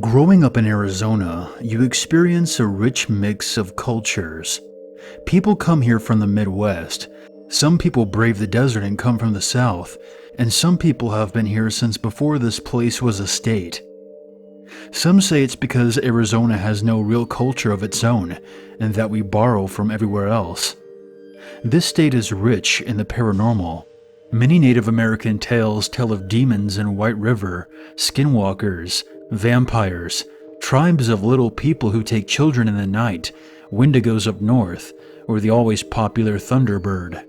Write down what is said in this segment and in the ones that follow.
Growing up in Arizona, you experience a rich mix of cultures. People come here from the Midwest. Some people brave the desert and come from the South, and some people have been here since before this place was a state. Some say it's because Arizona has no real culture of its own, and that we borrow from everywhere else. This state is rich in the paranormal. Many Native American tales tell of demons in White River, skinwalkers, vampires, tribes of little people who take children in the night, Wendigos up north, or the always popular Thunderbird.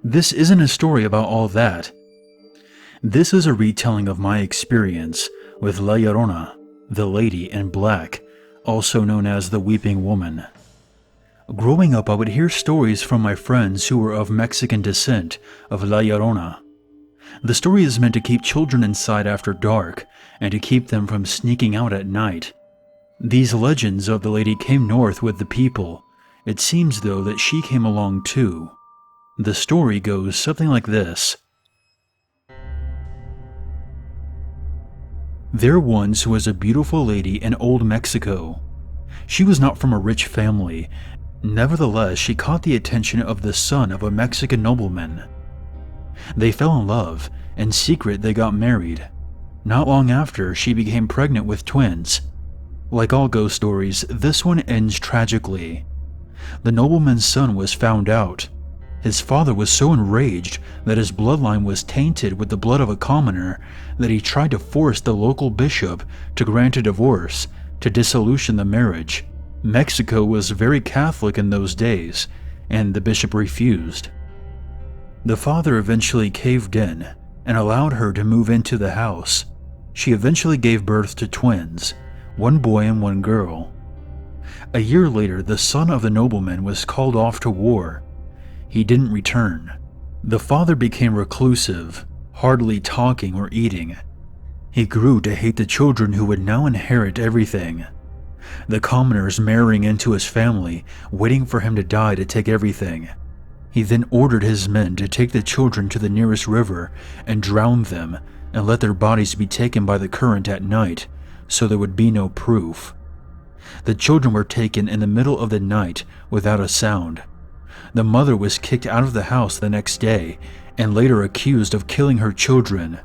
This isn't a story about all that. This is a retelling of my experience with La Llorona, the Lady in Black, also known as the Weeping Woman. Growing up, I would hear stories from my friends who were of Mexican descent of La Llorona. The story is meant to keep children inside after dark and to keep them from sneaking out at night. These legends of the lady came north with the people. It seems, though, that she came along too. The story goes something like this. There once was a beautiful lady in old Mexico. She was not from a rich family. Nevertheless, she caught the attention of the son of a Mexican nobleman. They fell in love. In secret, they got married. Not long after, she became pregnant with twins. Like all ghost stories, this one ends tragically. The nobleman's son was found out. His father was so enraged that his bloodline was tainted with the blood of a commoner that he tried to force the local bishop to grant a divorce to dissolution the marriage. Mexico was very Catholic in those days, and the bishop refused. The father eventually caved in and allowed her to move into the house. She eventually gave birth to twins, one boy and one girl. A year later, the son of the nobleman was called off to war. He didn't return. The father became reclusive, hardly talking or eating. He grew to hate the children who would now inherit everything. The commoners marrying into his family, waiting for him to die to take everything. He then ordered his men to take the children to the nearest river and drown them and let their bodies be taken by the current at night, so there would be no proof. The children were taken in the middle of the night without a sound. The mother was kicked out of the house the next day and later accused of killing her children.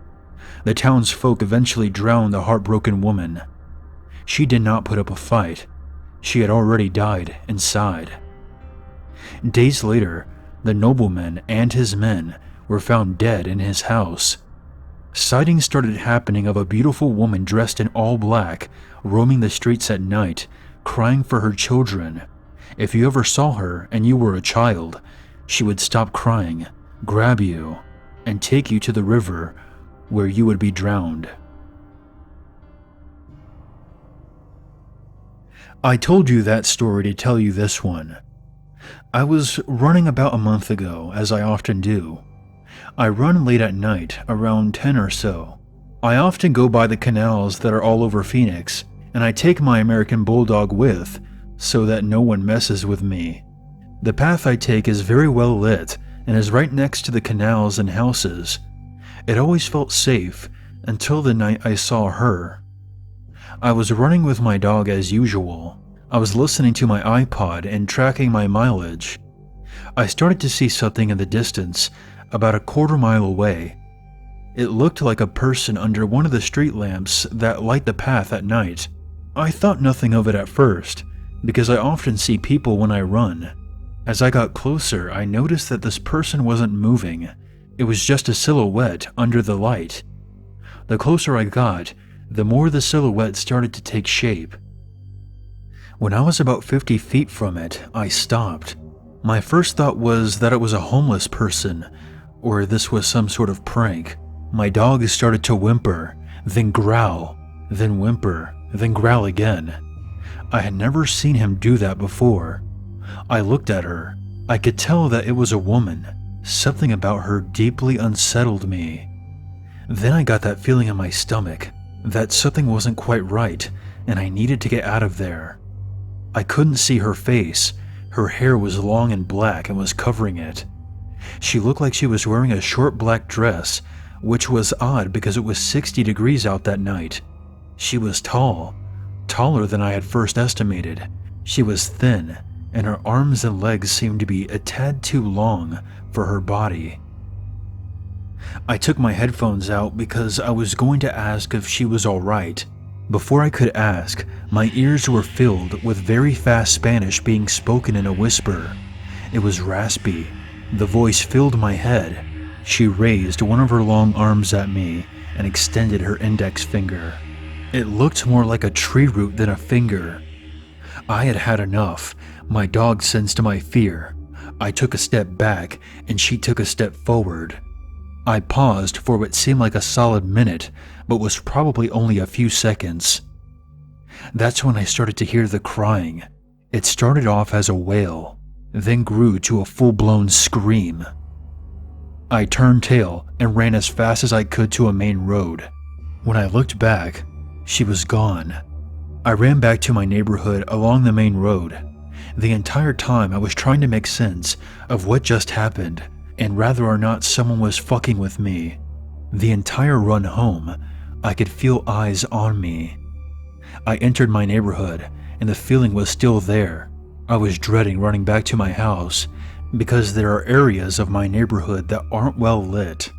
The townsfolk eventually drowned the heartbroken woman. She did not put up a fight. She had already died inside. Days later, the nobleman and his men were found dead in his house. Sightings started happening of a beautiful woman dressed in all black, roaming the streets at night, crying for her children. If you ever saw her and you were a child, she would stop crying, grab you, and take you to the river where you would be drowned. I told you that story to tell you this one. I was running about a month ago, as I often do. I run late at night, around 10 or so. I often go by the canals that are all over Phoenix, and I take my American Bulldog with, so that no one messes with me. The path I take is very well lit, and is right next to the canals and houses. It always felt safe, until the night I saw her. I was running with my dog as usual. I was listening to my iPod and tracking my mileage. I started to see something in the distance, about a quarter-mile away. It looked like a person under one of the street lamps that light the path at night. I thought nothing of it at first, because I often see people when I run. As I got closer, I noticed that this person wasn't moving. It was just a silhouette under the light. The closer I got, the more the silhouette started to take shape. When I was about 50 feet from it, I stopped. My first thought was that it was a homeless person, or this was some sort of prank. My dog started to whimper, then growl, then whimper, then growl again. I had never seen him do that before. I looked at her. I could tell that it was a woman. Something about her deeply unsettled me. Then I got that feeling in my stomach, that something wasn't quite right, and I needed to get out of there. I couldn't see her face. Her hair was long and black and was covering it. She looked like she was wearing a short black dress, which was odd because it was 60 degrees out that night. She was tall, taller than I had first estimated. She was thin, and her arms and legs seemed to be a tad too long for her body. I took my headphones out because I was going to ask if she was alright. Before I could ask, my ears were filled with very fast Spanish being spoken in a whisper. It was raspy. The voice filled my head. She raised one of her long arms at me and extended her index finger. It looked more like a tree root than a finger. I had had enough. My dog sensed my fear. I took a step back and she took a step forward. I paused for what seemed like a solid minute, but was probably only a few seconds. That's when I started to hear the crying. It started off as a wail, then grew to a full-blown scream. I turned tail and ran as fast as I could to a main road. When I looked back, she was gone. I ran back to my neighborhood along the main road. The entire time I was trying to make sense of what just happened and whether or not someone was fucking with me. The entire run home, I could feel eyes on me. I entered my neighborhood and the feeling was still there. I was dreading running back to my house because there are areas of my neighborhood that aren't well lit.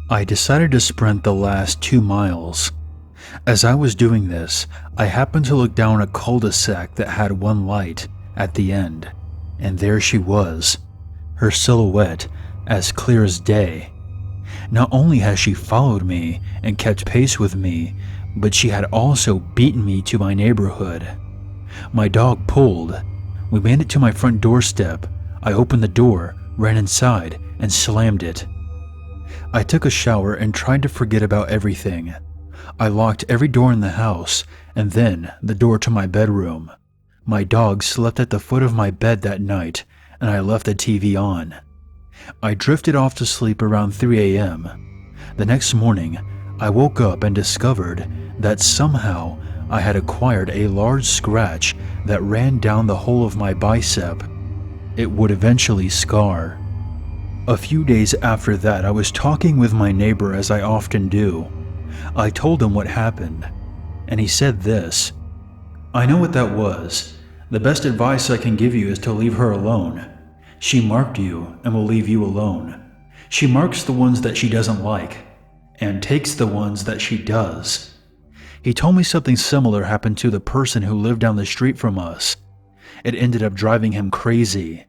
I decided to sprint the last 2 miles. As I was doing this, I happened to look down a cul-de-sac that had one light at the end, and there she was, her silhouette as clear as day. Not only had she followed me and kept pace with me, but she had also beaten me to my neighborhood. My dog pulled. We made it to my front doorstep. I opened the door, ran inside, and slammed it. I took a shower and tried to forget about everything. I locked every door in the house, and then the door to my bedroom. My dog slept at the foot of my bed that night, and I left the TV on. I drifted off to sleep around 3 a.m. The next morning, I woke up and discovered that somehow I had acquired a large scratch that ran down the whole of my bicep. It would eventually scar. A few days after that, I was talking with my neighbor as I often do. I told him what happened, and he said this: "I know what that was. The best advice I can give you is to leave her alone. She marked you and will leave you alone. She marks the ones that she doesn't like, and takes the ones that she does." He told me something similar happened to the person who lived down the street from us. It ended up driving him crazy.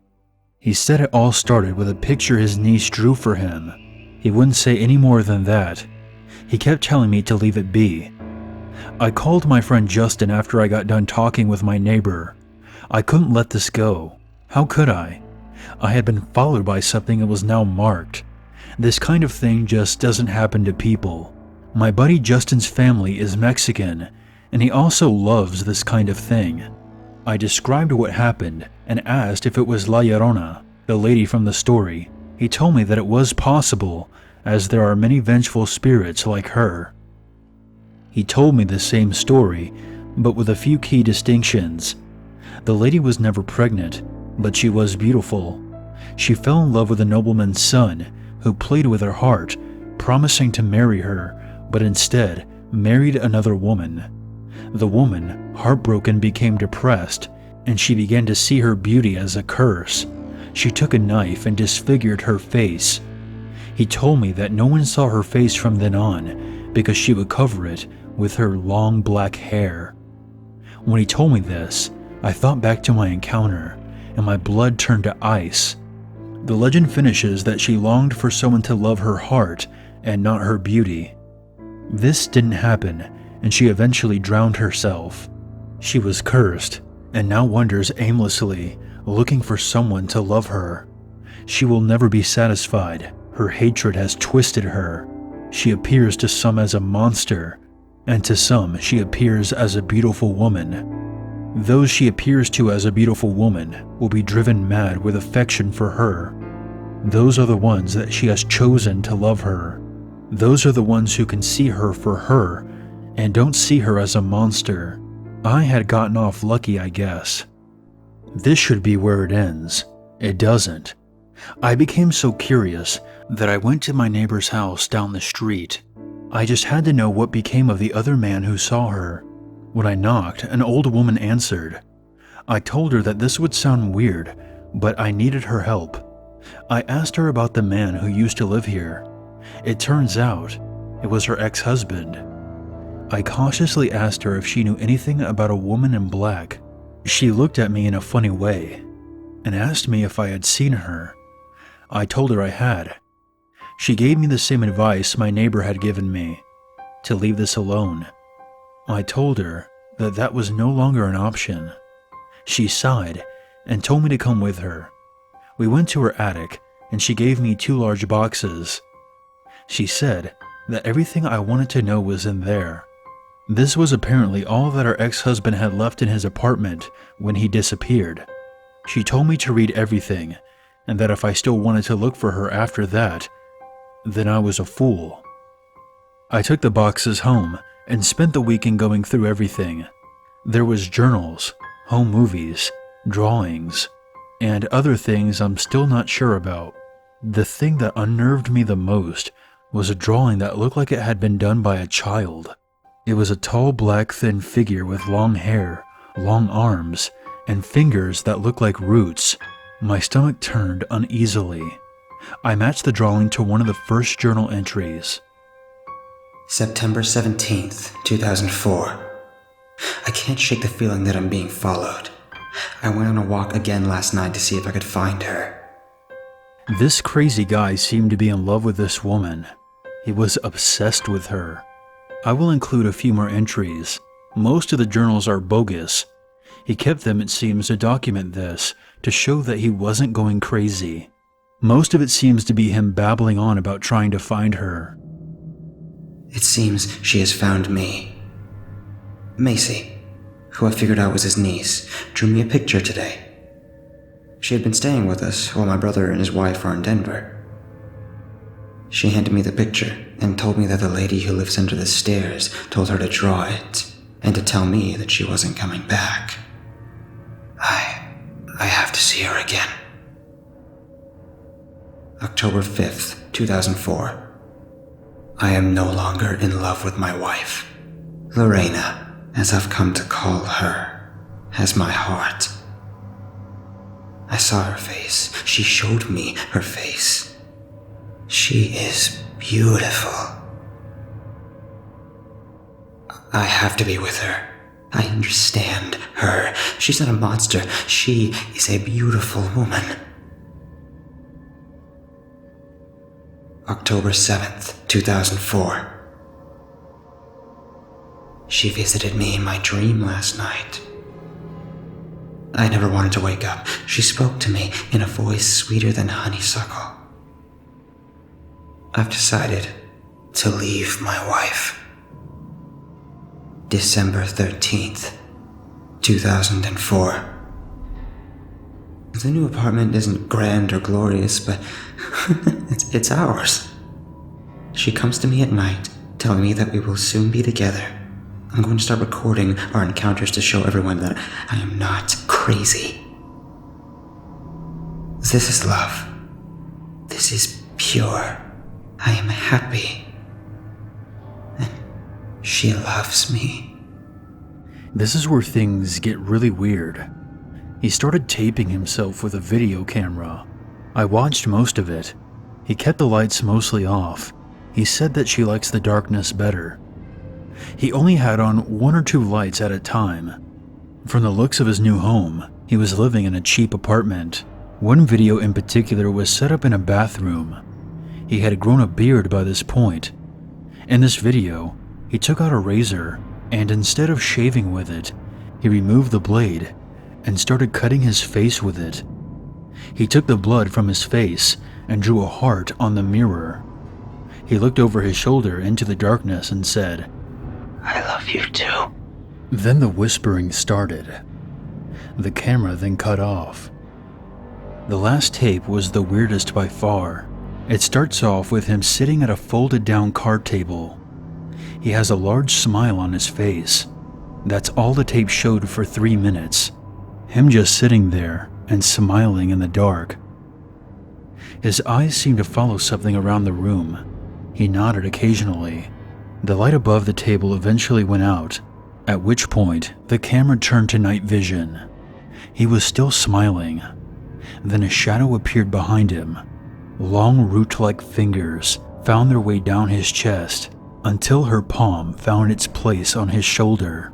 He said it all started with a picture his niece drew for him. He wouldn't say any more than that. He kept telling me to leave it be. I called my friend Justin after I got done talking with my neighbor. I couldn't let this go. How could I? I had been followed by something that was now marked. This kind of thing just doesn't happen to people. My buddy Justin's family is Mexican, and he also loves this kind of thing. I described what happened and asked if it was La Llorona, the lady from the story. He told me that it was possible, as there are many vengeful spirits like her. He told me the same story, but with a few key distinctions. The lady was never pregnant, but she was beautiful. She fell in love with a nobleman's son, who played with her heart, promising to marry her, but instead married another woman. The woman, heartbroken, became depressed, and she began to see her beauty as a curse. She took a knife and disfigured her face. He told me that no one saw her face from then on because she would cover it with her long black hair. When he told me this, I thought back to my encounter, and my blood turned to ice. The legend finishes that she longed for someone to love her heart and not her beauty. This didn't happen, and she eventually drowned herself. She was cursed, and now wanders aimlessly, looking for someone to love her. She will never be satisfied. Her hatred has twisted her. She appears to some as a monster, and to some she appears as a beautiful woman. Those she appears to as a beautiful woman will be driven mad with affection for her. Those are the ones that she has chosen to love her. Those are the ones who can see her for her and don't see her as a monster. I had gotten off lucky, I guess. This should be where it ends. It doesn't. I became so curious that I went to my neighbor's house down the street. I just had to know what became of the other man who saw her. When I knocked, an old woman answered. I told her that this would sound weird, but I needed her help. I asked her about the man who used to live here. It turns out, it was her ex-husband. I cautiously asked her if she knew anything about a woman in black. She looked at me in a funny way and asked me if I had seen her. I told her I had. She gave me the same advice my neighbor had given me, to leave this alone. I told her that that was no longer an option. She sighed and told me to come with her. We went to her attic and she gave me 2 large boxes. She said that everything I wanted to know was in there. This was apparently all that her ex-husband had left in his apartment when he disappeared. She told me to read everything, and that if I still wanted to look for her after that, then I was a fool. I took the boxes home and spent the weekend going through everything. There was journals, home movies, drawings, and other things I'm still not sure about. The thing that unnerved me the most was a drawing that looked like it had been done by a child. It was a tall, black, thin figure with long hair, long arms, and fingers that looked like roots. My stomach turned uneasily. I matched the drawing to one of the first journal entries. September 17th, 2004. I can't shake the feeling that I'm being followed. I went on a walk again last night to see if I could find her. This crazy guy seemed to be in love with this woman. He was obsessed with her. I will include a few more entries. Most of the journals are bogus. He kept them, it seems, to document this, to show that he wasn't going crazy. Most of it seems to be him babbling on about trying to find her. It seems she has found me. Macy, who I figured out was his niece, drew me a picture today. She had been staying with us while my brother and his wife are in Denver. She handed me the picture and told me that the lady who lives under the stairs told her to draw it and to tell me that she wasn't coming back. I have to see her again. October 5th, 2004. I am no longer in love with my wife. Lorena, as I've come to call her, has my heart. I saw her face. She showed me her face. She is beautiful. I have to be with her. I understand her. She's not a monster. She is a beautiful woman. October 7th, 2004. She visited me in my dream last night. I never wanted to wake up. She spoke to me in a voice sweeter than honeysuckle. I've decided to leave my wife. December 13th, 2004. The new apartment isn't grand or glorious, but it's ours. She comes to me at night, telling me that we will soon be together. I'm going to start recording our encounters to show everyone that I am not crazy. This is love. This is pure. I am happy. And she loves me. This is where things get really weird. He started taping himself with a video camera. I watched most of it. He kept the lights mostly off. He said that she likes the darkness better. He only had on 1 or 2 lights at a time. From the looks of his new home, he was living in a cheap apartment. One video in particular was set up in a bathroom. He had grown a beard by this point. In this video, he took out a razor, and instead of shaving with it, he removed the blade and started cutting his face with it. He took the blood from his face and drew a heart on the mirror. He looked over his shoulder into the darkness and said, I love you too. Then the whispering started. The camera then cut off. The last tape was the weirdest by far. It starts off with him sitting at a folded down card table. He has a large smile on his face. That's all the tape showed for 3 minutes. Him just sitting there and smiling in the dark. His eyes seemed to follow something around the room. He nodded occasionally. The light above the table eventually went out, At which point, the camera turned to night vision. He was still smiling. Then a shadow appeared behind him. Long root-like fingers found their way down his chest until her palm found its place on his shoulder.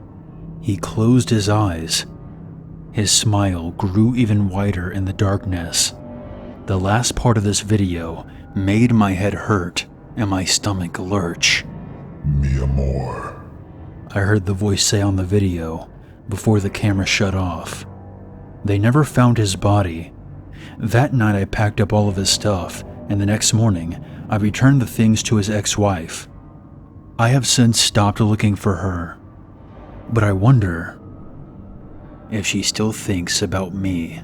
He closed his eyes. His smile grew even wider in the darkness. The last part of this video made my head hurt and my stomach lurch. Mi amor. I heard the voice say on the video before the camera shut off. They never found his body. That night I packed up all of his stuff, and the next morning I returned the things to his ex-wife. I have since stopped looking for her, but I wonder if she still thinks about me.